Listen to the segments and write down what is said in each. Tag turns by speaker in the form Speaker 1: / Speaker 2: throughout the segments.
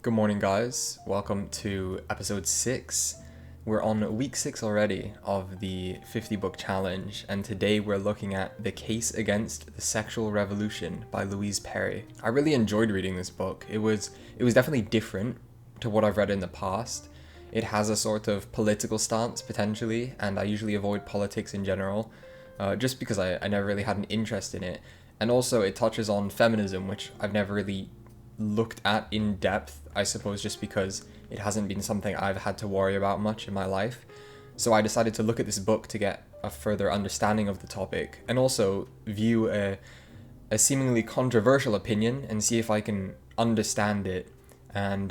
Speaker 1: Good morning, guys. Welcome to episode 6. We're on week 6 already of the 50 book challenge, and today we're looking at The Case Against the Sexual Revolution by Louise Perry. I really enjoyed reading this book. It was definitely different to what I've read in the past. It has a sort of political stance, potentially, and I usually avoid politics in general, just because I never really had an interest in it. And also it touches on feminism, which I've never really looked at in depth, I suppose, just because it hasn't been something I've had to worry about much in my life. So I decided to look at this book to get a further understanding of the topic, and also view a seemingly controversial opinion and see if I can understand it and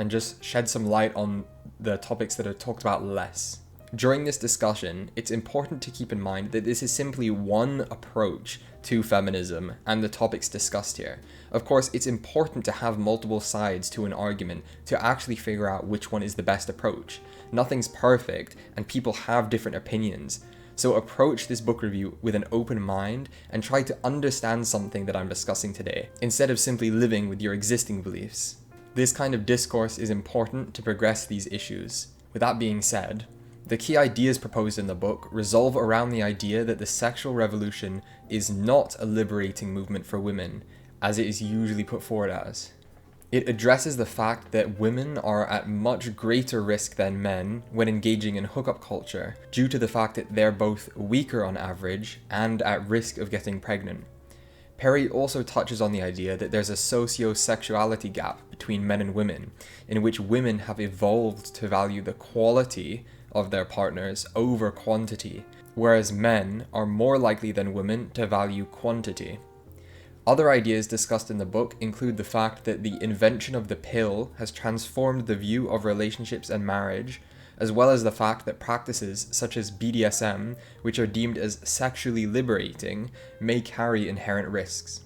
Speaker 1: just shed some light on the topics that are talked about less. During this discussion, it's important to keep in mind that this is simply one approach to feminism and the topics discussed here. Of course, it's important to have multiple sides to an argument to actually figure out which one is the best approach. Nothing's perfect, and people have different opinions. So approach this book review with an open mind and try to understand something that I'm discussing today, instead of simply living with your existing beliefs. This kind of discourse is important to progress these issues. With that being said, the key ideas proposed in the book revolve around the idea that the sexual revolution is not a liberating movement for women, as it is usually put forward as. It addresses the fact that women are at much greater risk than men when engaging in hookup culture, due to the fact that they're both weaker on average and at risk of getting pregnant. Perry also touches on the idea that there's a socio-sexuality gap between men and women, in which women have evolved to value the quality of their partners over quantity, whereas men are more likely than women to value quantity. Other ideas discussed in the book include the fact that the invention of the pill has transformed the view of relationships and marriage, as well as the fact that practices such as BDSM, which are deemed as sexually liberating, may carry inherent risks.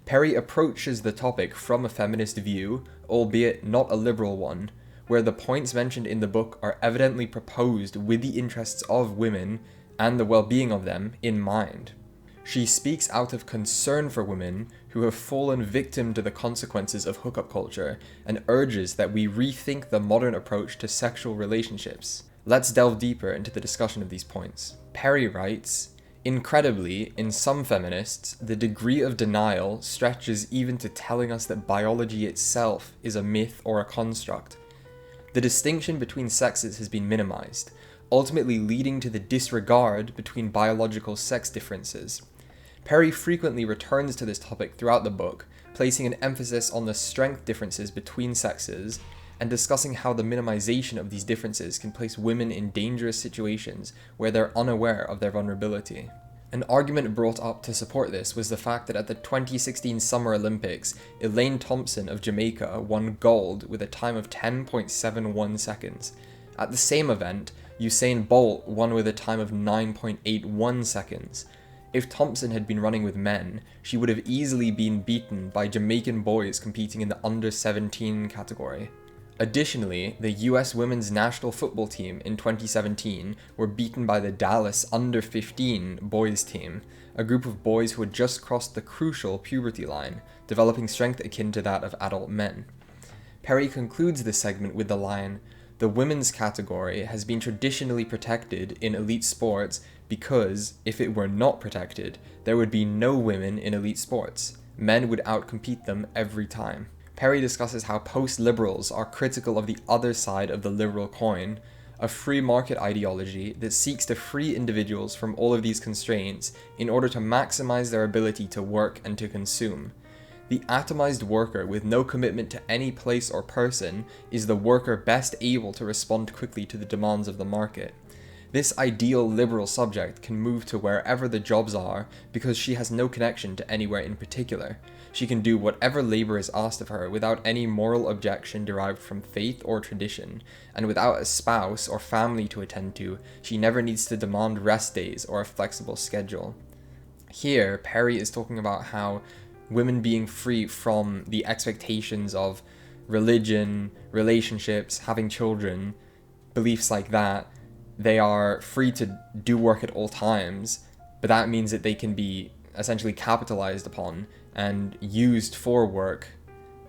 Speaker 1: Perry approaches the topic from a feminist view, albeit not a liberal one, where the points mentioned in the book are evidently proposed with the interests of women and the well-being of them in mind. She speaks out of concern for women who have fallen victim to the consequences of hookup culture and urges that we rethink the modern approach to sexual relationships. Let's delve deeper into the discussion of these points. Perry writes, "Incredibly, in some feminists, the degree of denial stretches even to telling us that biology itself is a myth or a construct. The distinction between sexes has been minimized, ultimately leading to the disregard between biological sex differences." Perry frequently returns to this topic throughout the book, placing an emphasis on the strength differences between sexes and discussing how the minimization of these differences can place women in dangerous situations where they're unaware of their vulnerability. An argument brought up to support this was the fact that at the 2016 Summer Olympics, Elaine Thompson of Jamaica won gold with a time of 10.71 seconds. At the same event, Usain Bolt won with a time of 9.81 seconds. If Thompson had been running with men, she would have easily been beaten by Jamaican boys competing in the under 17 category. Additionally, the US women's national football team in 2017 were beaten by the Dallas under 15 boys team, a group of boys who had just crossed the crucial puberty line, developing strength akin to that of adult men. Perry concludes this segment with the line, "The women's category has been traditionally protected in elite sports because, if it were not protected, there would be no women in elite sports. Men would outcompete them every time." Perry discusses how post-liberals are critical of the other side of the liberal coin, a free market ideology that seeks to free individuals from all of these constraints in order to maximize their ability to work and to consume. The atomized worker with no commitment to any place or person is the worker best able to respond quickly to the demands of the market. This ideal liberal subject can move to wherever the jobs are because she has no connection to anywhere in particular. She can do whatever labor is asked of her without any moral objection derived from faith or tradition, and without a spouse or family to attend to, she never needs to demand rest days or a flexible schedule. Here, Perry is talking about how women being free from the expectations of religion, relationships, having children, beliefs like that, they are free to do work at all times, but that means that they can be essentially capitalized upon and used for work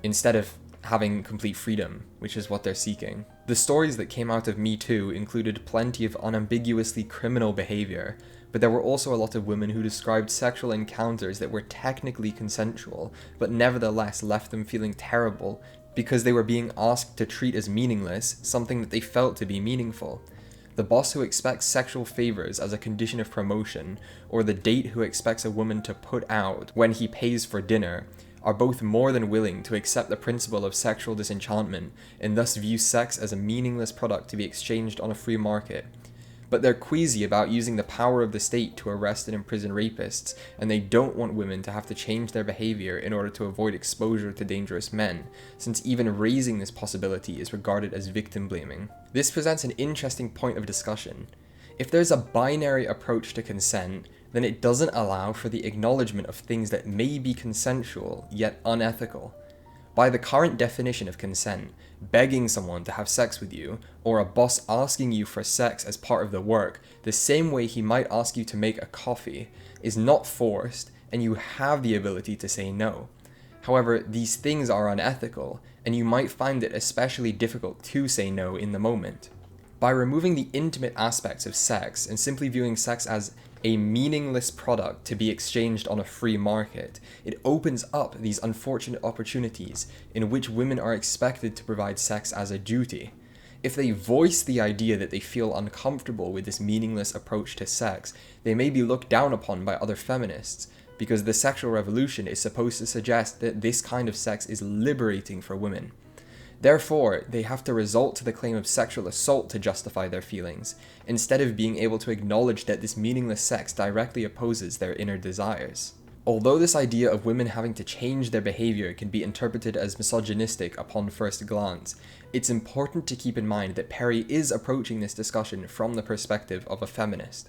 Speaker 1: instead of having complete freedom, which is what they're seeking. The stories that came out of Me Too included plenty of unambiguously criminal behavior, but there were also a lot of women who described sexual encounters that were technically consensual, but nevertheless left them feeling terrible because they were being asked to treat as meaningless something that they felt to be meaningful. The boss who expects sexual favors as a condition of promotion, or the date who expects a woman to put out when he pays for dinner, are both more than willing to accept the principle of sexual disenchantment and thus view sex as a meaningless product to be exchanged on a free market. But they're queasy about using the power of the state to arrest and imprison rapists, and they don't want women to have to change their behavior in order to avoid exposure to dangerous men, since even raising this possibility is regarded as victim blaming. This presents an interesting point of discussion. If there's a binary approach to consent, then it doesn't allow for the acknowledgement of things that may be consensual, yet unethical. By the current definition of consent, begging someone to have sex with you, or a boss asking you for sex as part of the work, the same way he might ask you to make a coffee, is not forced, and you have the ability to say no. However, these things are unethical, and you might find it especially difficult to say no in the moment. By removing the intimate aspects of sex and simply viewing sex as a meaningless product to be exchanged on a free market, it opens up these unfortunate opportunities in which women are expected to provide sex as a duty. If they voice the idea that they feel uncomfortable with this meaningless approach to sex, they may be looked down upon by other feminists, because the sexual revolution is supposed to suggest that this kind of sex is liberating for women. Therefore, they have to resort to the claim of sexual assault to justify their feelings, instead of being able to acknowledge that this meaningless sex directly opposes their inner desires. Although this idea of women having to change their behavior can be interpreted as misogynistic upon first glance, it's important to keep in mind that Perry is approaching this discussion from the perspective of a feminist.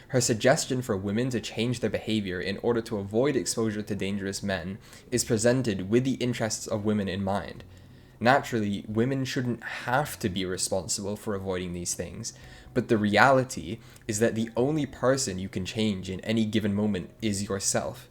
Speaker 1: Her suggestion for women to change their behavior in order to avoid exposure to dangerous men is presented with the interests of women in mind. Naturally, women shouldn't have to be responsible for avoiding these things, but the reality is that the only person you can change in any given moment is yourself.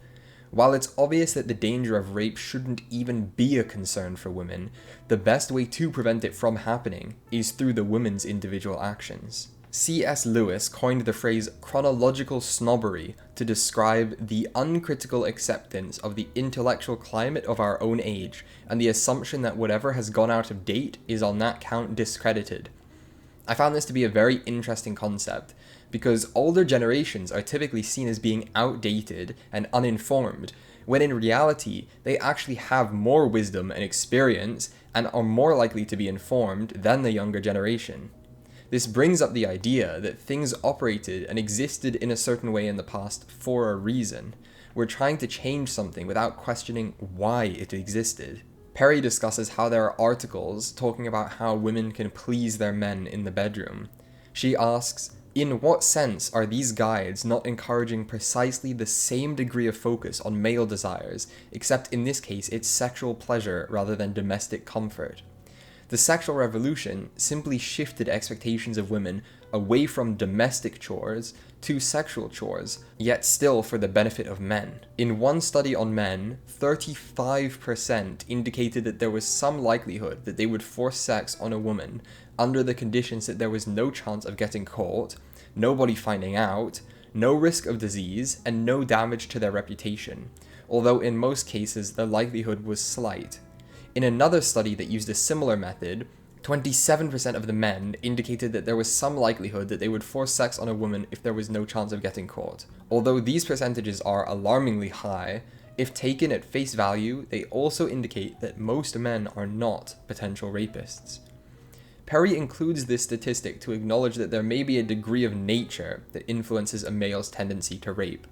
Speaker 1: While it's obvious that the danger of rape shouldn't even be a concern for women, the best way to prevent it from happening is through the women's individual actions. C.S. Lewis coined the phrase chronological snobbery to describe the uncritical acceptance of the intellectual climate of our own age and the assumption that whatever has gone out of date is on that count discredited. I found this to be a very interesting concept, because older generations are typically seen as being outdated and uninformed, when in reality they actually have more wisdom and experience and are more likely to be informed than the younger generation. This brings up the idea that things operated and existed in a certain way in the past for a reason. We're trying to change something without questioning why it existed. Perry discusses how there are articles talking about how women can please their men in the bedroom. She asks, in what sense are these guides not encouraging precisely the same degree of focus on male desires, except in this case it's sexual pleasure rather than domestic comfort? The sexual revolution simply shifted expectations of women away from domestic chores to sexual chores, yet still for the benefit of men. In one study on men, 35% indicated that there was some likelihood that they would force sex on a woman under the conditions that there was no chance of getting caught, nobody finding out, no risk of disease, and no damage to their reputation, although in most cases the likelihood was slight. In another study that used a similar method, 27% of the men indicated that there was some likelihood that they would force sex on a woman if there was no chance of getting caught. Although these percentages are alarmingly high, if taken at face value, they also indicate that most men are not potential rapists. Perry includes this statistic to acknowledge that there may be a degree of nature that influences a male's tendency to rape.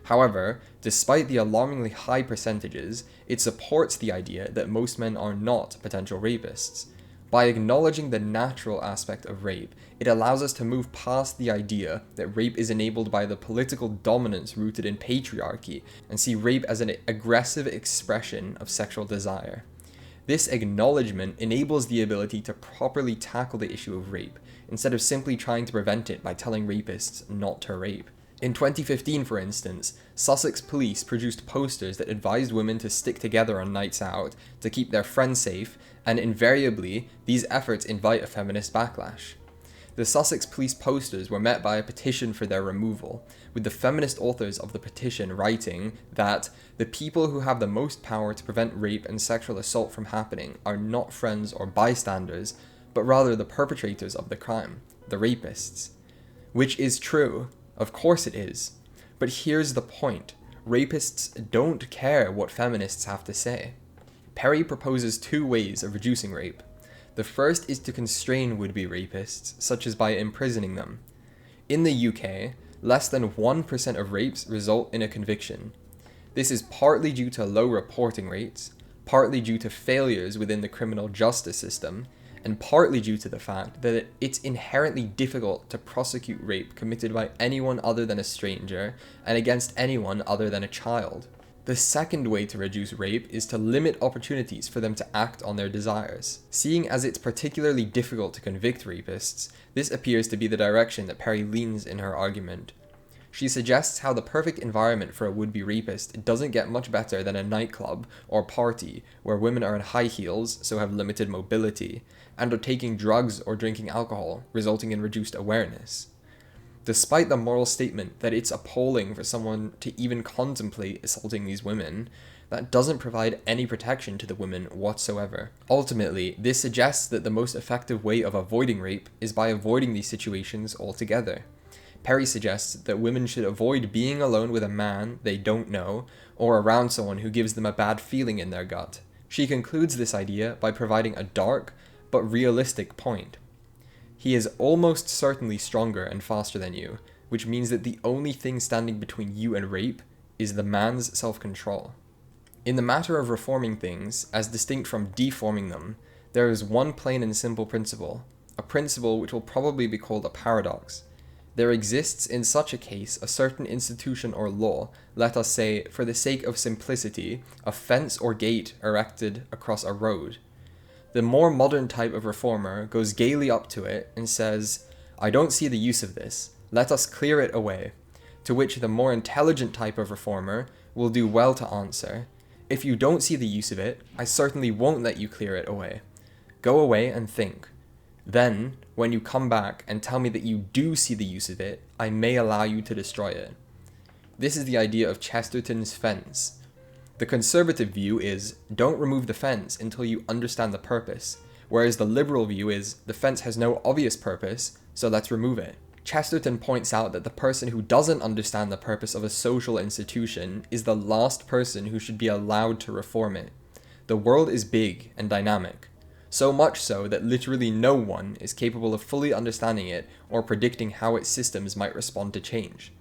Speaker 1: However, despite the alarmingly high percentages, it supports the idea that most men are not potential rapists. By acknowledging the natural aspect of rape, it allows us to move past the idea that rape is enabled by the political dominance rooted in patriarchy and see rape as an aggressive expression of sexual desire. This acknowledgement enables the ability to properly tackle the issue of rape, instead of simply trying to prevent it by telling rapists not to rape. In 2015, for instance, Sussex police produced posters that advised women to stick together on nights out to keep their friends safe, and invariably, these efforts invite a feminist backlash. The Sussex police posters were met by a petition for their removal, with the feminist authors of the petition writing that the people who have the most power to prevent rape and sexual assault from happening are not friends or bystanders, but rather the perpetrators of the crime, the rapists. Which is true. Of course it is. But here's the point. Rapists don't care what feminists have to say. Perry proposes 2 ways of reducing rape. The first is to constrain would-be rapists, such as by imprisoning them. In the UK, less than 1% of rapes result in a conviction. This is partly due to low reporting rates, partly due to failures within the criminal justice system, and partly due to the fact that it's inherently difficult to prosecute rape committed by anyone other than a stranger and against anyone other than a child. The second way to reduce rape is to limit opportunities for them to act on their desires. Seeing as it's particularly difficult to convict rapists, this appears to be the direction that Perry leans in her argument. She suggests how the perfect environment for a would-be rapist doesn't get much better than a nightclub or party where women are in high heels, so have limited mobility, and are taking drugs or drinking alcohol, resulting in reduced awareness. Despite the moral statement that it's appalling for someone to even contemplate assaulting these women, that doesn't provide any protection to the women whatsoever. Ultimately, this suggests that the most effective way of avoiding rape is by avoiding these situations altogether. Perry suggests that women should avoid being alone with a man they don't know, or around someone who gives them a bad feeling in their gut. She concludes this idea by providing a dark, but realistic point. He is almost certainly stronger and faster than you, which means that the only thing standing between you and rape is the man's self-control. In the matter of reforming things, as distinct from deforming them, there is one plain and simple principle, a principle which will probably be called a paradox. There exists in such a case a certain institution or law, let us say, for the sake of simplicity, a fence or gate erected across a road. The more modern type of reformer goes gaily up to it and says, "I don't see the use of this, let us clear it away," to which the more intelligent type of reformer will do well to answer, "If you don't see the use of it, I certainly won't let you clear it away. Go away and think. Then, when you come back and tell me that you do see the use of it, I may allow you to destroy it." This is the idea of Chesterton's fence. The conservative view is, don't remove the fence until you understand the purpose, whereas the liberal view is, the fence has no obvious purpose, so let's remove it. Chesterton points out that the person who doesn't understand the purpose of a social institution is the last person who should be allowed to reform it. The world is big and dynamic, so much so that literally no one is capable of fully understanding it or predicting how its systems might respond to change.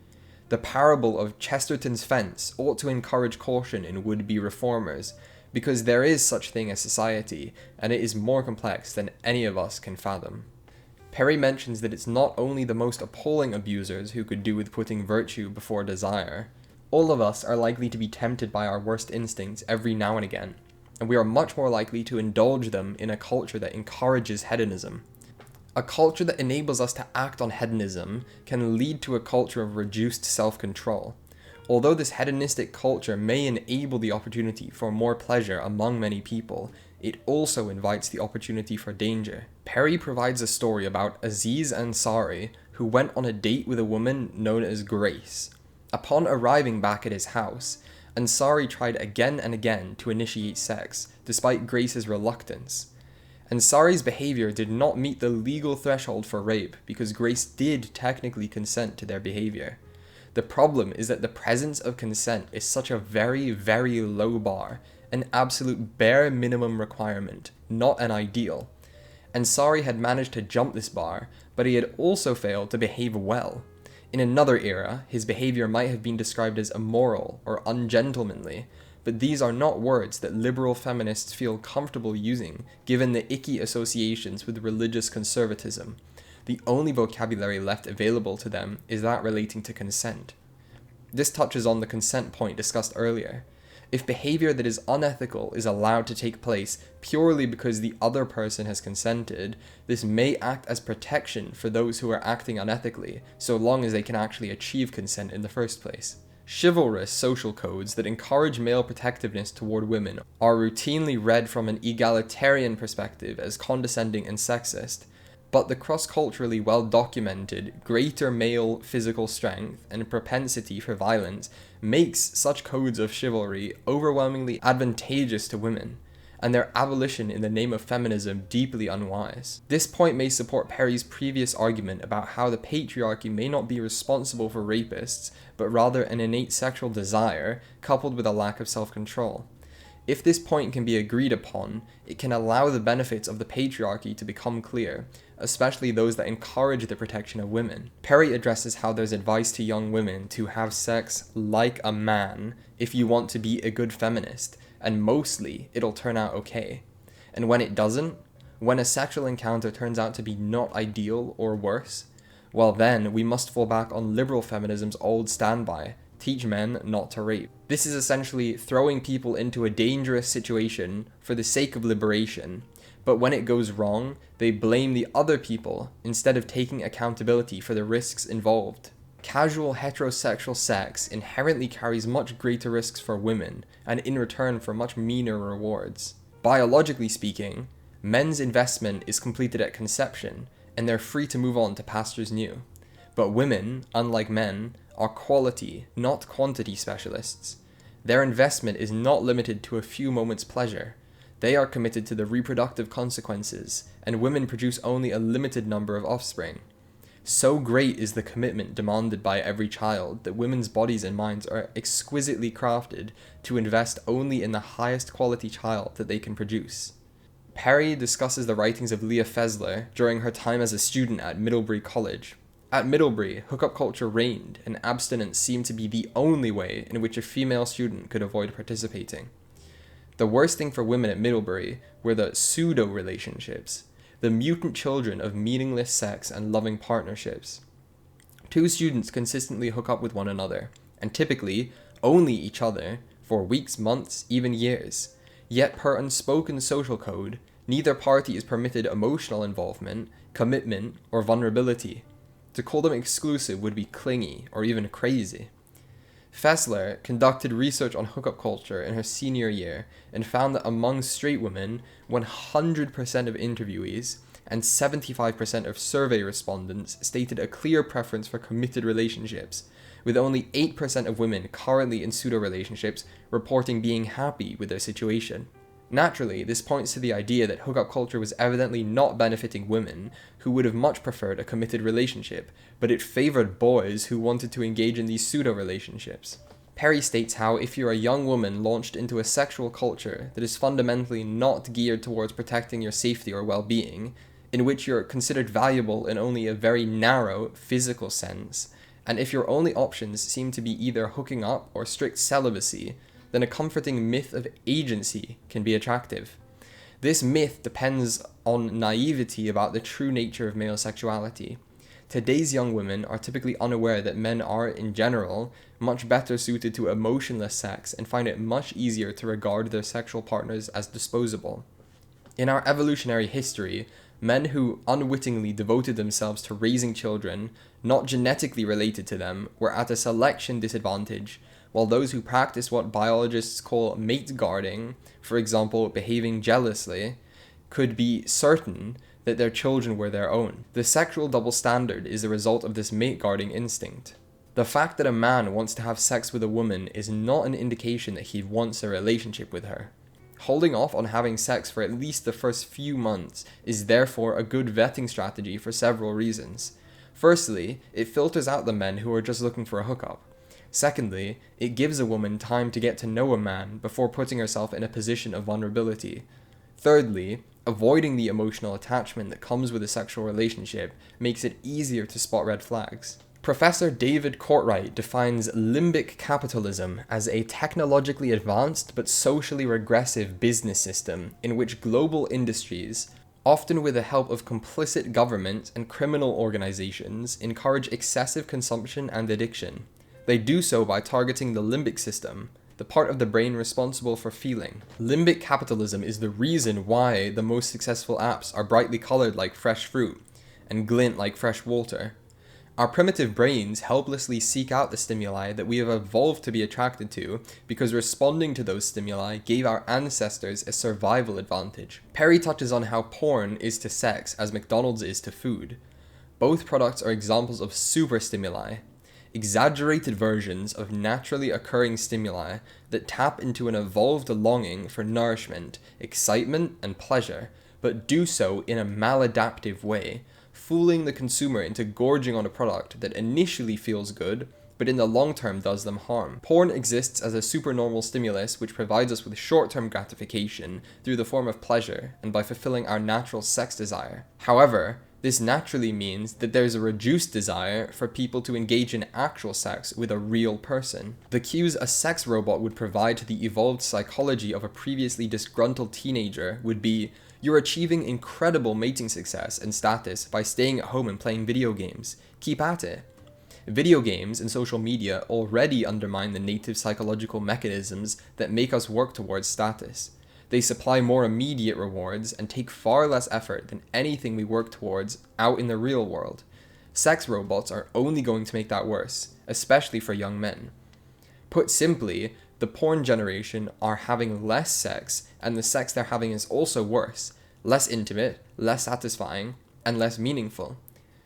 Speaker 1: The parable of Chesterton's fence ought to encourage caution in would-be reformers, because there is such thing as society, and it is more complex than any of us can fathom. Perry mentions that it's not only the most appalling abusers who could do with putting virtue before desire. All of us are likely to be tempted by our worst instincts every now and again, and we are much more likely to indulge them in a culture that encourages hedonism. A culture that enables us to act on hedonism can lead to a culture of reduced self-control. Although this hedonistic culture may enable the opportunity for more pleasure among many people, it also invites the opportunity for danger. Perry provides a story about Aziz Ansari, who went on a date with a woman known as Grace. Upon arriving back at his house, Ansari tried again and again to initiate sex, despite Grace's reluctance. Ansari's behavior did not meet the legal threshold for rape because Grace did technically consent to their behavior. The problem is that the presence of consent is such a very, very low bar, an absolute bare minimum requirement, not an ideal. Ansari had managed to jump this bar, but he had also failed to behave well. In another era, his behavior might have been described as immoral or ungentlemanly, but these are not words that liberal feminists feel comfortable using, given the icky associations with religious conservatism. The only vocabulary left available to them is that relating to consent. This touches on the consent point discussed earlier. If behavior that is unethical is allowed to take place purely because the other person has consented, this may act as protection for those who are acting unethically, so long as they can actually achieve consent in the first place. Chivalrous social codes that encourage male protectiveness toward women are routinely read from an egalitarian perspective as condescending and sexist, but the cross-culturally well-documented greater male physical strength and propensity for violence makes such codes of chivalry overwhelmingly advantageous to women, and their abolition in the name of feminism deeply unwise. This point may support Perry's previous argument about how the patriarchy may not be responsible for rapists, but rather an innate sexual desire coupled with a lack of self-control. If this point can be agreed upon, it can allow the benefits of the patriarchy to become clear, especially those that encourage the protection of women. Perry addresses how there's advice to young women to have sex like a man if you want to be a good feminist, and mostly it'll turn out okay. And when it doesn't, when a sexual encounter turns out to be not ideal or worse, well then we must fall back on liberal feminism's old standby: teach men not to rape. This is essentially throwing people into a dangerous situation for the sake of liberation, but when it goes wrong, they blame the other people instead of taking accountability for the risks involved. Casual heterosexual sex inherently carries much greater risks for women, and in return for much meaner rewards. Biologically speaking, men's investment is completed at conception, and they're free to move on to pastures new. But women, unlike men, are quality, not quantity specialists. Their investment is not limited to a few moments' pleasure. They are committed to the reproductive consequences, and women produce only a limited number of offspring. So great is the commitment demanded by every child that women's bodies and minds are exquisitely crafted to invest only in the highest quality child that they can produce. Perry discusses the writings of Leah Fessler during her time as a student at Middlebury College. At Middlebury, hookup culture reigned, and abstinence seemed to be the only way in which a female student could avoid participating. The worst thing for women at Middlebury were the pseudo-relationships, the mutant children of meaningless sex and loving partnerships. Two students consistently hook up with one another, and typically only each other, for weeks, months, even years. Yet per unspoken social code, neither party is permitted emotional involvement, commitment, or vulnerability. To call them exclusive would be clingy or even crazy. Fessler conducted research on hookup culture in her senior year and found that among straight women, 100% of interviewees and 75% of survey respondents stated a clear preference for committed relationships, with only 8% of women currently in pseudo-relationships reporting being happy with their situation. Naturally, this points to the idea that hookup culture was evidently not benefiting women, who would have much preferred a committed relationship, but it favored boys who wanted to engage in these pseudo-relationships. Perry states how if you're a young woman launched into a sexual culture that is fundamentally not geared towards protecting your safety or well-being, in which you're considered valuable in only a very narrow physical sense, and if your only options seem to be either hooking up or strict celibacy, then a comforting myth of agency can be attractive. This myth depends on naivety about the true nature of male sexuality. Today's young women are typically unaware that men are, in general, much better suited to emotionless sex and find it much easier to regard their sexual partners as disposable. In our evolutionary history, men who unwittingly devoted themselves to raising children, not genetically related to them, were at a selection disadvantage, while those who practice what biologists call mate guarding, for example, behaving jealously, could be certain that their children were their own. The sexual double standard is the result of this mate guarding instinct. The fact that a man wants to have sex with a woman is not an indication that he wants a relationship with her. Holding off on having sex for at least the first few months is therefore a good vetting strategy for several reasons. Firstly, it filters out the men who are just looking for a hookup. Secondly, it gives a woman time to get to know a man before putting herself in a position of vulnerability. Thirdly, avoiding the emotional attachment that comes with a sexual relationship makes it easier to spot red flags. Professor David Courtwright defines limbic capitalism as a technologically advanced but socially regressive business system in which global industries, often with the help of complicit governments and criminal organizations, encourage excessive consumption and addiction. They do so by targeting the limbic system, the part of the brain responsible for feeling. Limbic capitalism is the reason why the most successful apps are brightly colored like fresh fruit and glint like fresh water. Our primitive brains helplessly seek out the stimuli that we have evolved to be attracted to because responding to those stimuli gave our ancestors a survival advantage. Perry touches on how porn is to sex as McDonald's is to food. Both products are examples of superstimuli, exaggerated versions of naturally occurring stimuli that tap into an evolved longing for nourishment, excitement, and pleasure, but do so in a maladaptive way, fooling the consumer into gorging on a product that initially feels good, but in the long term does them harm. Porn exists as a supernormal stimulus which provides us with short-term gratification through the form of pleasure and by fulfilling our natural sex desire. However, this naturally means that there's a reduced desire for people to engage in actual sex with a real person. The cues a sex robot would provide to the evolved psychology of a previously disgruntled teenager would be, you're achieving incredible mating success and status by staying at home and playing video games. Keep at it. Video games and social media already undermine the native psychological mechanisms that make us work towards status. They supply more immediate rewards and take far less effort than anything we work towards out in the real world. Sex robots are only going to make that worse, especially for young men. Put simply, the porn generation are having less sex, and the sex they're having is also worse, less intimate, less satisfying, and less meaningful.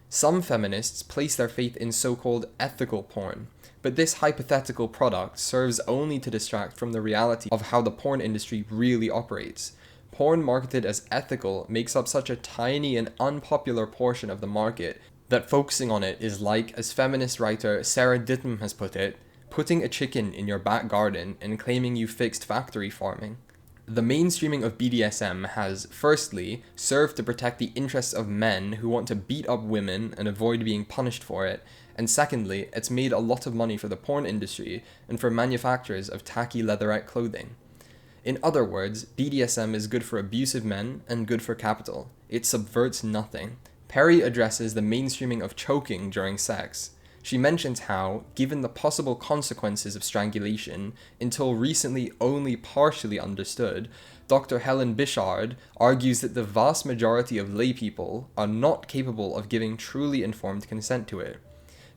Speaker 1: Some feminists place their faith in so-called ethical porn, but this hypothetical product serves only to distract from the reality of how the porn industry really operates. Porn marketed as ethical makes up such a tiny and unpopular portion of the market that focusing on it is like, as feminist writer Sarah Ditton has put it, putting a chicken in your back garden and claiming you fixed factory farming. The mainstreaming of BDSM has, firstly, served to protect the interests of men who want to beat up women and avoid being punished for it, and secondly, it's made a lot of money for the porn industry and for manufacturers of tacky leatherette clothing. In other words, BDSM is good for abusive men and good for capital. It subverts nothing. Perry addresses the mainstreaming of choking during sex. She mentions how, given the possible consequences of strangulation, until recently only partially understood, Dr. Helen Bishard argues that the vast majority of laypeople are not capable of giving truly informed consent to it.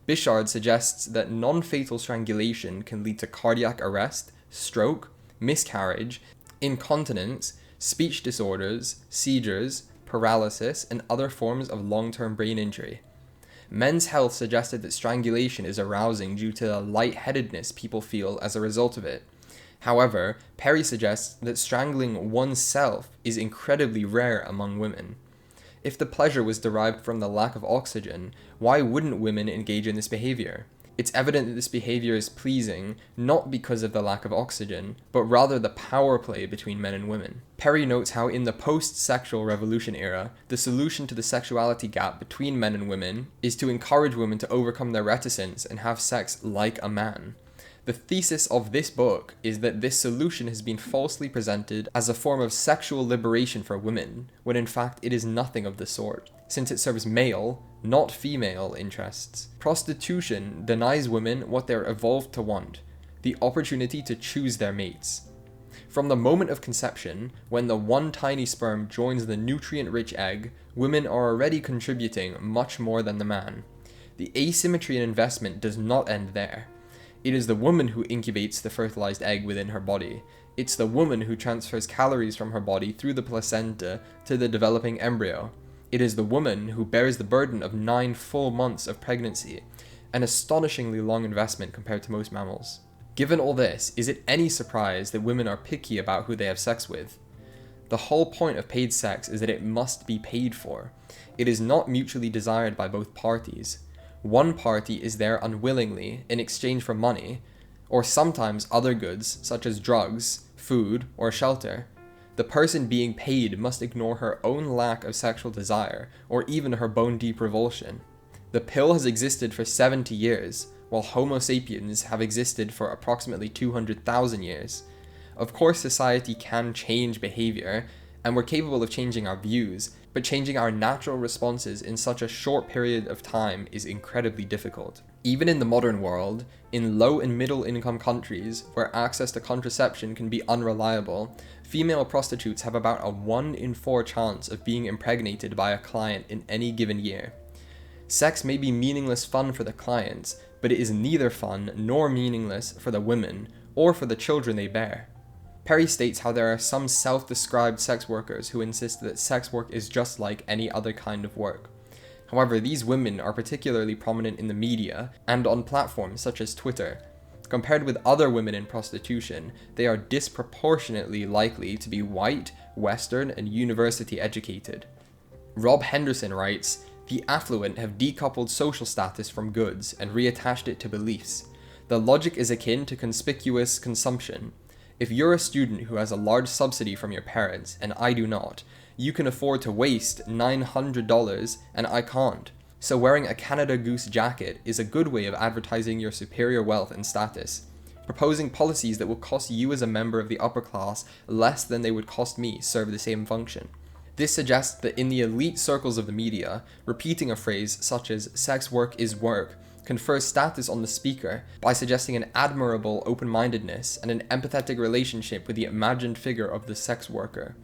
Speaker 1: Bishard suggests that non-fatal strangulation can lead to cardiac arrest, stroke, miscarriage, incontinence, speech disorders, seizures, paralysis, and other forms of long-term brain injury. Men's Health suggested that strangulation is arousing due to the lightheadedness people feel as a result of it. However, Perry suggests that strangling oneself is incredibly rare among women. If the pleasure was derived from the lack of oxygen, why wouldn't women engage in this behavior? It's evident that this behavior is pleasing not because of the lack of oxygen, but rather the power play between men and women. Perry notes how in the post-sexual revolution era, the solution to the sexuality gap between men and women is to encourage women to overcome their reticence and have sex like a man. The thesis of this book is that this solution has been falsely presented as a form of sexual liberation for women, when in fact it is nothing of the sort, since it serves male, not female interests. Prostitution denies women what they're evolved to want, the opportunity to choose their mates. From the moment of conception, when the one tiny sperm joins the nutrient-rich egg, women are already contributing much more than the man. The asymmetry in investment does not end there. It is the woman who incubates the fertilized egg within her body. It's the woman who transfers calories from her body through the placenta to the developing embryo. It is the woman who bears the burden of 9 full months of pregnancy, an astonishingly long investment compared to most mammals. Given all this, is it any surprise that women are picky about who they have sex with? The whole point of paid sex is that it must be paid for. It is not mutually desired by both parties. One party is there unwillingly in exchange for money, or sometimes other goods such as drugs, food, or shelter. The person being paid must ignore her own lack of sexual desire, or even her bone-deep revulsion. The pill has existed for 70 years, while Homo sapiens have existed for approximately 200,000 years. Of course, society can change behavior, and we're capable of changing our views, but changing our natural responses in such a short period of time is incredibly difficult. Even in the modern world, in low and middle income countries where access to contraception can be unreliable, female prostitutes have about a 1 in 4 chance of being impregnated by a client in any given year. Sex may be meaningless fun for the clients, but it is neither fun nor meaningless for the women or for the children they bear. Perry states how there are some self-described sex workers who insist that sex work is just like any other kind of work. However, these women are particularly prominent in the media and on platforms such as Twitter. Compared with other women in prostitution, they are disproportionately likely to be white, Western, and university educated. Rob Henderson writes, "The affluent have decoupled social status from goods and reattached it to beliefs. The logic is akin to conspicuous consumption. If you're a student who has a large subsidy from your parents, and I do not, you can afford to waste $900 and I can't. So wearing a Canada Goose jacket is a good way of advertising your superior wealth and status. Proposing policies that will cost you as a member of the upper class less than they would cost me serve the same function." This suggests that in the elite circles of the media, repeating a phrase such as "sex work is work" confers status on the speaker by suggesting an admirable open-mindedness and an empathetic relationship with the imagined figure of the sex worker.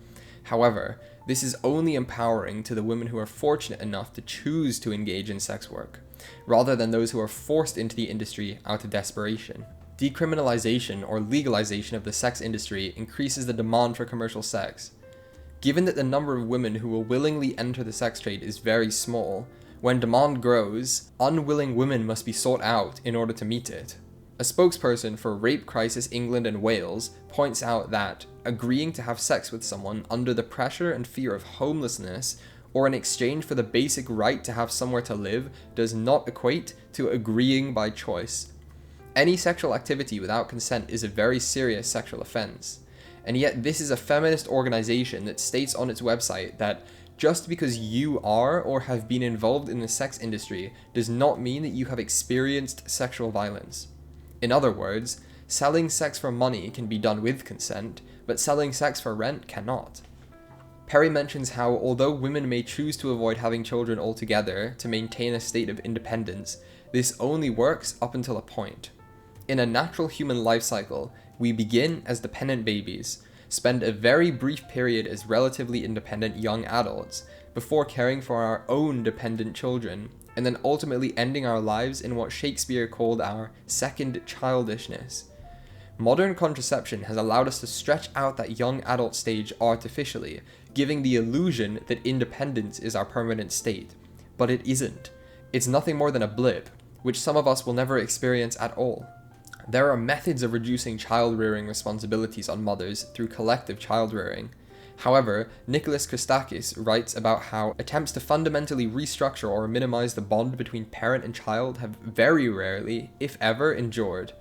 Speaker 1: However, this is only empowering to the women who are fortunate enough to choose to engage in sex work, rather than those who are forced into the industry out of desperation. Decriminalization or legalization of the sex industry increases the demand for commercial sex. Given that the number of women who will willingly enter the sex trade is very small, when demand grows, unwilling women must be sought out in order to meet it. A spokesperson for Rape Crisis England and Wales points out that agreeing to have sex with someone under the pressure and fear of homelessness or in exchange for the basic right to have somewhere to live does not equate to agreeing by choice. Any sexual activity without consent is a very serious sexual offense. And yet this is a feminist organization that states on its website that just because you are or have been involved in the sex industry does not mean that you have experienced sexual violence. In other words, selling sex for money can be done with consent, but selling sex for rent cannot. Perry mentions how although women may choose to avoid having children altogether to maintain a state of independence, this only works up until a point. In a natural human life cycle, we begin as dependent babies, spend a very brief period as relatively independent young adults, before caring for our own dependent children, and then ultimately ending our lives in what Shakespeare called our second childishness. Modern contraception has allowed us to stretch out that young adult stage artificially, giving the illusion that independence is our permanent state. But it isn't. It's nothing more than a blip, which some of us will never experience at all. There are methods of reducing child-rearing responsibilities on mothers through collective child-rearing. However, Nicholas Christakis writes about how attempts to fundamentally restructure or minimize the bond between parent and child have very rarely, if ever, endured.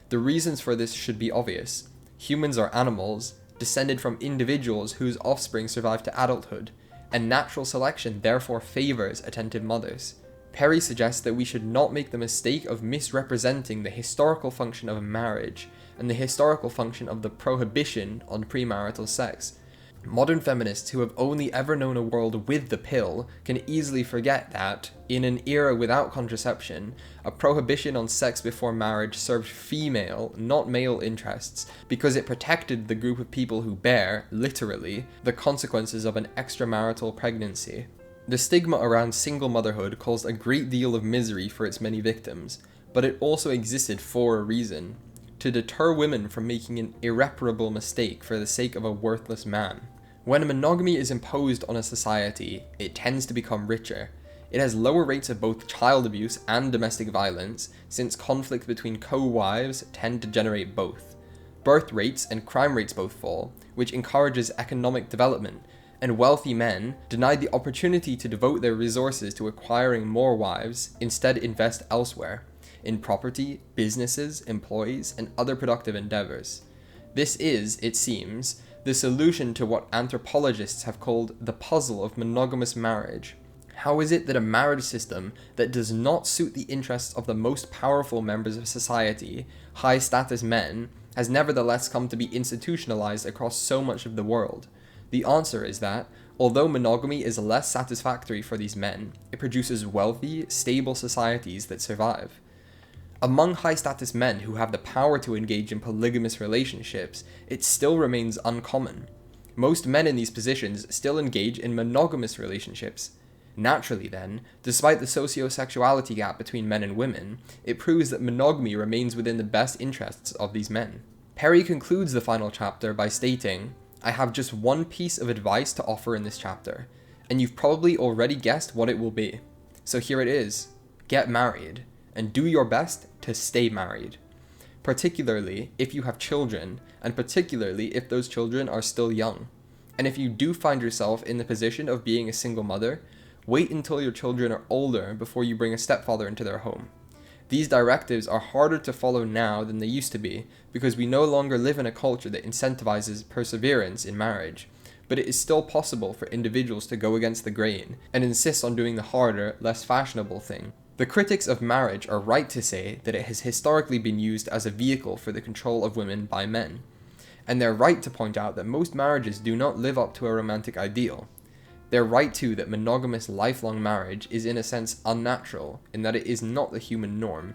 Speaker 1: The reasons for this should be obvious. Humans are animals, descended from individuals whose offspring survive to adulthood, and natural selection therefore favors attentive mothers. Perry suggests that we should not make the mistake of misrepresenting the historical function of marriage and the historical function of the prohibition on premarital sex. Modern feminists who have only ever known a world with the pill can easily forget that, in an era without contraception, a prohibition on sex before marriage served female, not male interests, because it protected the group of people who bear, literally, the consequences of an extramarital pregnancy. The stigma around single motherhood caused a great deal of misery for its many victims, but it also existed for a reason: to deter women from making an irreparable mistake for the sake of a worthless man. When monogamy is imposed on a society, it tends to become richer. It has lower rates of both child abuse and domestic violence, since conflict between co-wives tend to generate both. Birth rates and crime rates both fall, which encourages economic development, and wealthy men, denied the opportunity to devote their resources to acquiring more wives, instead invest elsewhere, in property, businesses, employees, and other productive endeavors. This is, it seems, the solution to what anthropologists have called the puzzle of monogamous marriage. How is it that a marriage system that does not suit the interests of the most powerful members of society, high-status men, has nevertheless come to be institutionalized across so much of the world? The answer is that, although monogamy is less satisfactory for these men, it produces wealthy, stable societies that survive. Among high-status men who have the power to engage in polygamous relationships, it still remains uncommon. Most men in these positions still engage in monogamous relationships. Naturally then, despite the socio-sexuality gap between men and women, it proves that monogamy remains within the best interests of these men. Perry concludes the final chapter by stating, "I have just one piece of advice to offer in this chapter, and you've probably already guessed what it will be. So here it is. Get married, and do your best to stay married. Particularly if you have children, and particularly if those children are still young. And if you do find yourself in the position of being a single mother, wait until your children are older before you bring a stepfather into their home. These directives are harder to follow now than they used to be, because we no longer live in a culture that incentivizes perseverance in marriage, but it is still possible for individuals to go against the grain and insist on doing the harder, less fashionable thing. The critics of marriage are right to say that it has historically been used as a vehicle for the control of women by men, and they're right to point out that most marriages do not live up to a romantic ideal. They're right too that monogamous lifelong marriage is in a sense unnatural, in that it is not the human norm.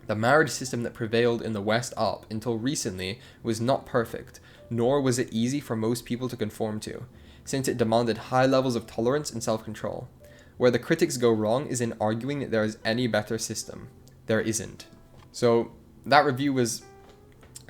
Speaker 1: The marriage system that prevailed in the West up until recently was not perfect, nor was it easy for most people to conform to, since it demanded high levels of tolerance and self-control. Where the critics go wrong is in arguing that there is any better system. There isn't. So that review was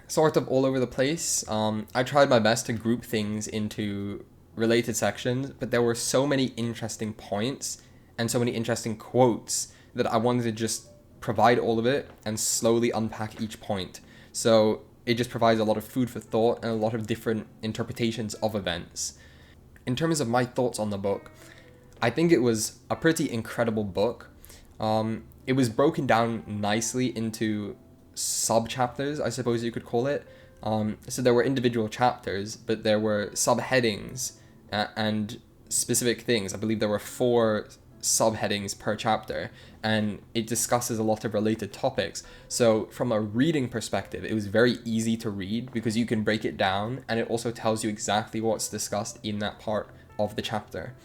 Speaker 1: sort of all over the place. I tried my best to group things into related sections, but there were so many interesting points and so many interesting quotes that I wanted to just provide all of it and slowly unpack each point. So it just provides a lot of food for thought and a lot of different interpretations of events. In terms of my thoughts on the book, I think it was a pretty incredible book. It was broken down nicely into sub-chapters, I suppose you could call it. So there were individual chapters, but there were subheadings and specific things. I believe there were 4 subheadings per chapter, and it discusses a lot of related topics. So from a reading perspective, it was very easy to read because you can break it down, and it also tells you exactly what's discussed in that part of the chapter.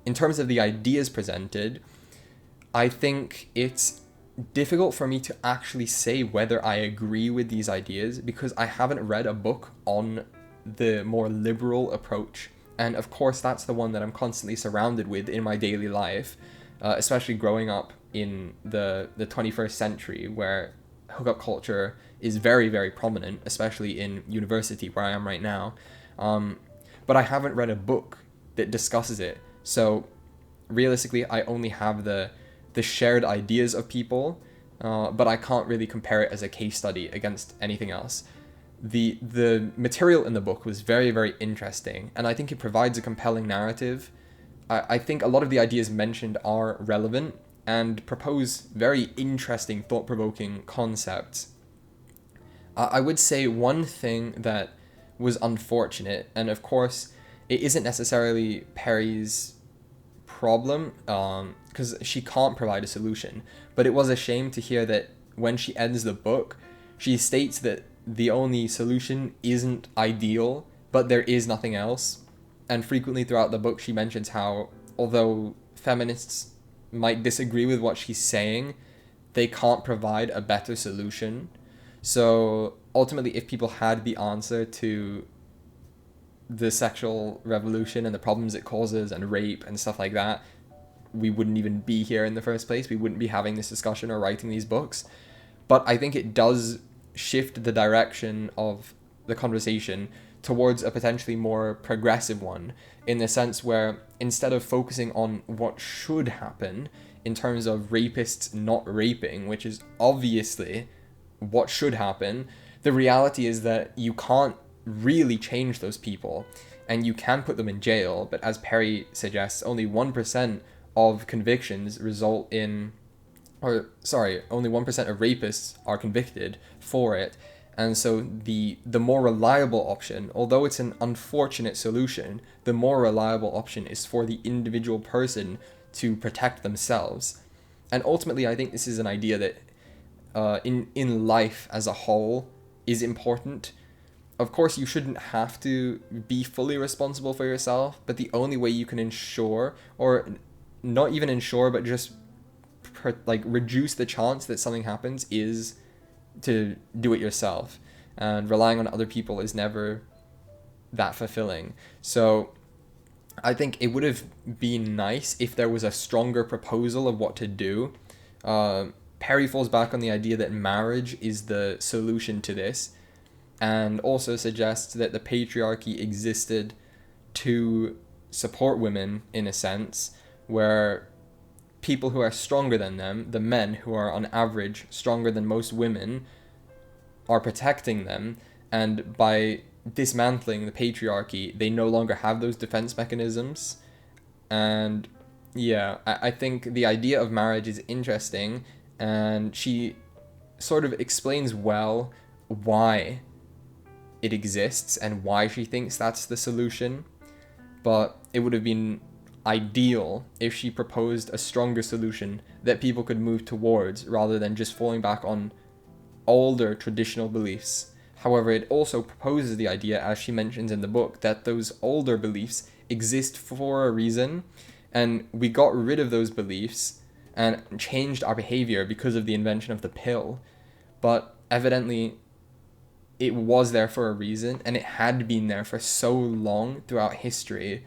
Speaker 1: In terms of the ideas presented, I think it's difficult for me to actually say whether I agree with these ideas because I haven't read a book on the more liberal approach. And of course, that's the one that I'm constantly surrounded with in my daily life, especially growing up in the 21st century where hookup culture is very, very prominent, especially in university where I am right now. But I haven't read a book that discusses it. So realistically, I only have the shared ideas of people, but I can't really compare it as a case study against anything else. The material in the book was very, very interesting, and I think it provides a compelling narrative. I think a lot of the ideas mentioned are relevant and propose very interesting, thought-provoking concepts. I would say one thing that was unfortunate, and of course, it isn't necessarily Perry's problem, because she can't provide a solution, but it was a shame to hear that when she ends the book, she states that the only solution isn't ideal, but there is nothing else. And frequently throughout the book, she mentions how, although feminists might disagree with what she's saying, they can't provide a better solution. So ultimately, if people had the answer to the sexual revolution and the problems it causes and rape and stuff like that, we wouldn't even be here in the first place. We wouldn't be having this discussion or writing these books. But I think it does shift the direction of the conversation towards a potentially more progressive one, in the sense where instead of focusing on what should happen in terms of rapists not raping, which is obviously what should happen, the reality is that you can't really change those people, and you can put them in jail, but as Perry suggests, only 1% of convictions result in, only 1% of rapists are convicted for it. And so the more reliable option, although it's an unfortunate solution, the more reliable option is for the individual person to protect themselves. And ultimately, I think this is an idea that in life as a whole is important. Of course, you shouldn't have to be fully responsible for yourself, but the only way you can ensure, or not even ensure, but just reduce the chance that something happens is to do it yourself, and relying on other people is never that fulfilling. So I think it would have been nice if there was a stronger proposal of what to do. Perry falls back on the idea that marriage is the solution to this, and also suggests that the patriarchy existed to support women in a sense, where people who are stronger than them, the men who are on average stronger than most women, are protecting them, and by dismantling the patriarchy, they no longer have those defense mechanisms. And yeah, I think the idea of marriage is interesting, and she sort of explains well why it exists and why she thinks that's the solution. But it would have been ideal if she proposed a stronger solution that people could move towards, rather than just falling back on older traditional beliefs. However, it also proposes the idea, as she mentions in the book, that those older beliefs exist for a reason, and we got rid of those beliefs and changed our behavior because of the invention of the pill. But evidently, it was there for a reason, and it had been there for so long throughout history.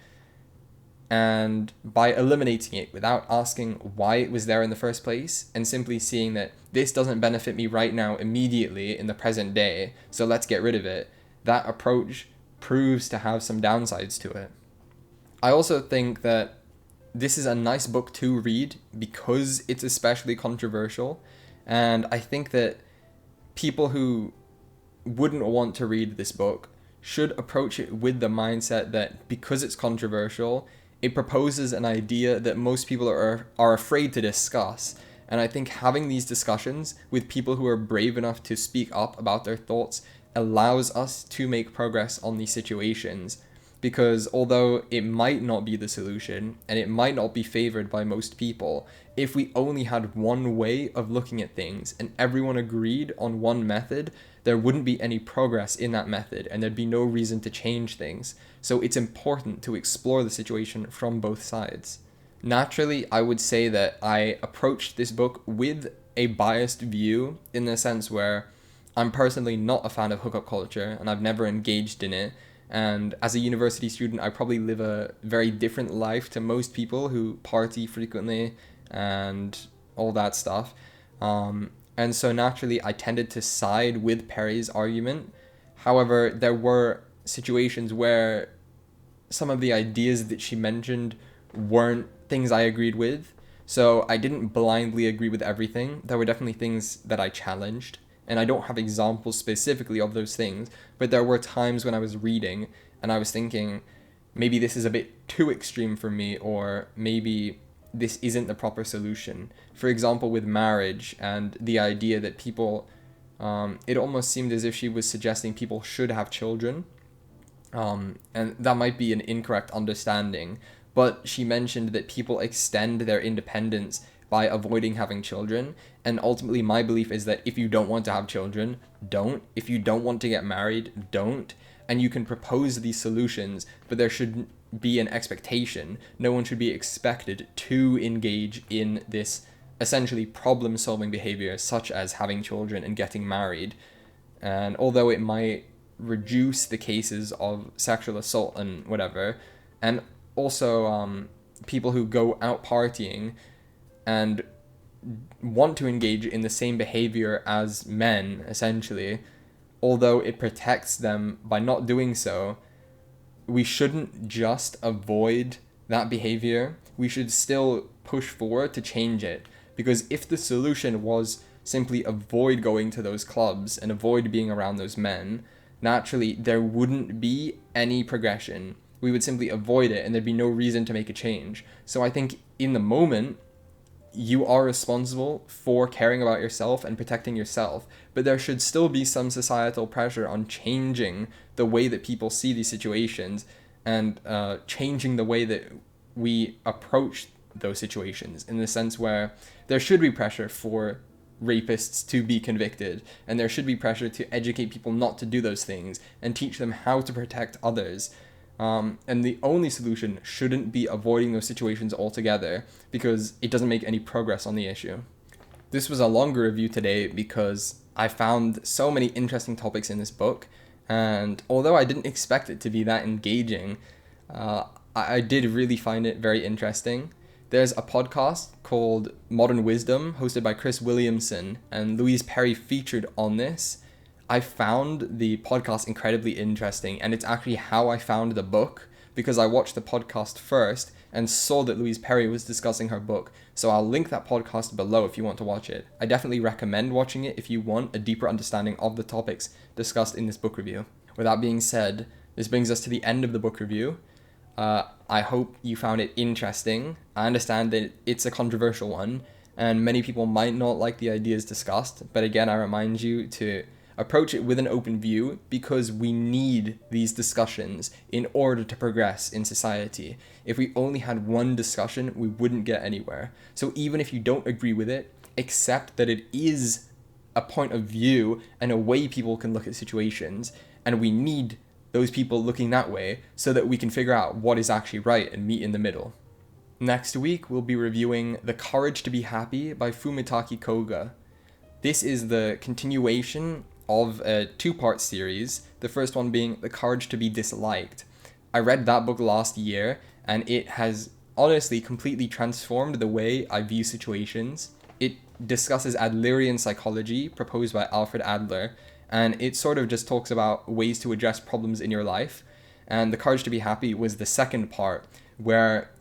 Speaker 1: And by eliminating it without asking why it was there in the first place, and simply seeing that this doesn't benefit me right now immediately in the present day, so let's get rid of it, that approach proves to have some downsides to it. I also think that this is a nice book to read because it's especially controversial, and I think that people who wouldn't want to read this book should approach it with the mindset that because it's controversial, it proposes an idea that most people are afraid to discuss. And I think having these discussions with people who are brave enough to speak up about their thoughts allows us to make progress on these situations. Because although it might not be the solution, and it might not be favored by most people, if we only had one way of looking at things and everyone agreed on one method, there wouldn't be any progress in that method, and there'd be no reason to change things. So it's important to explore the situation from both sides. Naturally, I would say that I approached this book with a biased view, in the sense where I'm personally not a fan of hookup culture, and I've never engaged in it. And as a university student, I probably live a very different life to most people who party frequently and all that stuff. And so naturally, I tended to side with Perry's argument. However, there were situations where some of the ideas that she mentioned weren't things I agreed with. So I didn't blindly agree with everything. There were definitely things that I challenged. And I don't have examples specifically of those things, but there were times when I was reading and I was thinking, maybe this is a bit too extreme for me, or maybe this isn't the proper solution. For example, with marriage and the idea that people, it almost seemed as if she was suggesting people should have children. And that might be an incorrect understanding, but she mentioned that people extend their independence by avoiding having children. And ultimately, my belief is that if you don't want to have children, don't. If you don't want to get married, don't. And you can propose these solutions, but there should be an expectation. No one should be expected to engage in this essentially problem-solving behavior, such as having children and getting married. And although it might reduce the cases of sexual assault and whatever, and also people who go out partying and want to engage in the same behavior as men, essentially, although it protects them by not doing so, we shouldn't just avoid that behavior. We should still push forward to change it. Because if the solution was simply avoid going to those clubs and avoid being around those men, naturally there wouldn't be any progression. We would simply avoid it and there'd be no reason to make a change. So I think in the moment, you are responsible for caring about yourself and protecting yourself, but there should still be some societal pressure on changing the way that people see these situations and changing the way that we approach those situations, in the sense where there should be pressure for rapists to be convicted, and there should be pressure to educate people not to do those things and teach them how to protect others. And the only solution shouldn't be avoiding those situations altogether, because it doesn't make any progress on the issue. This was a longer review today because I found so many interesting topics in this book, and although I didn't expect it to be that engaging, I did really find it very interesting. There's a podcast called Modern Wisdom, hosted by Chris Williamson, and Louise Perry featured on this. I found the podcast incredibly interesting, and it's actually how I found the book, because I watched the podcast first and saw that Louise Perry was discussing her book. So I'll link that podcast below if you want to watch it. I definitely recommend watching it if you want a deeper understanding of the topics discussed in this book review. With that being said, this brings us to the end of the book review. I hope you found it interesting. I understand that it's a controversial one, and many people might not like the ideas discussed, but again, I remind you to approach it with an open view, because we need these discussions in order to progress in society. If we only had one discussion, we wouldn't get anywhere. So even if you don't agree with it, accept that it is a point of view and a way people can look at situations, and we need those people looking that way so that we can figure out what is actually right and meet in the middle. Next week, we'll be reviewing The Courage to be Happy by Fumitake Koga. This is the continuation of a two-part series, the first one being The Courage to be Disliked. I read that book last year, and it has honestly completely transformed the way I view situations. It discusses Adlerian psychology, proposed by Alfred Adler, and it sort of just talks about ways to address problems in your life. And The Courage to be Happy was the second part, where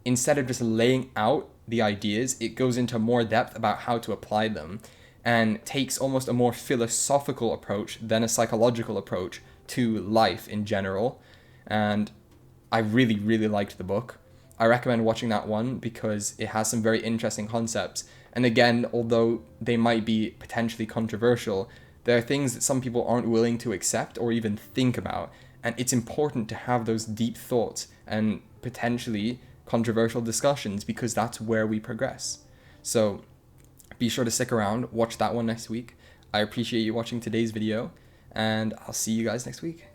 Speaker 1: instead of just laying out the ideas, it goes into more depth about how to apply them, and takes almost a more philosophical approach than a psychological approach to life in general. And I really, really liked the book. I recommend watching that one because it has some very interesting concepts. And again, although they might be potentially controversial, there are things that some people aren't willing to accept or even think about. And it's important to have those deep thoughts and potentially controversial discussions, because that's where we progress. So be sure to stick around, watch that one next week. I appreciate you watching today's video, and I'll see you guys next week.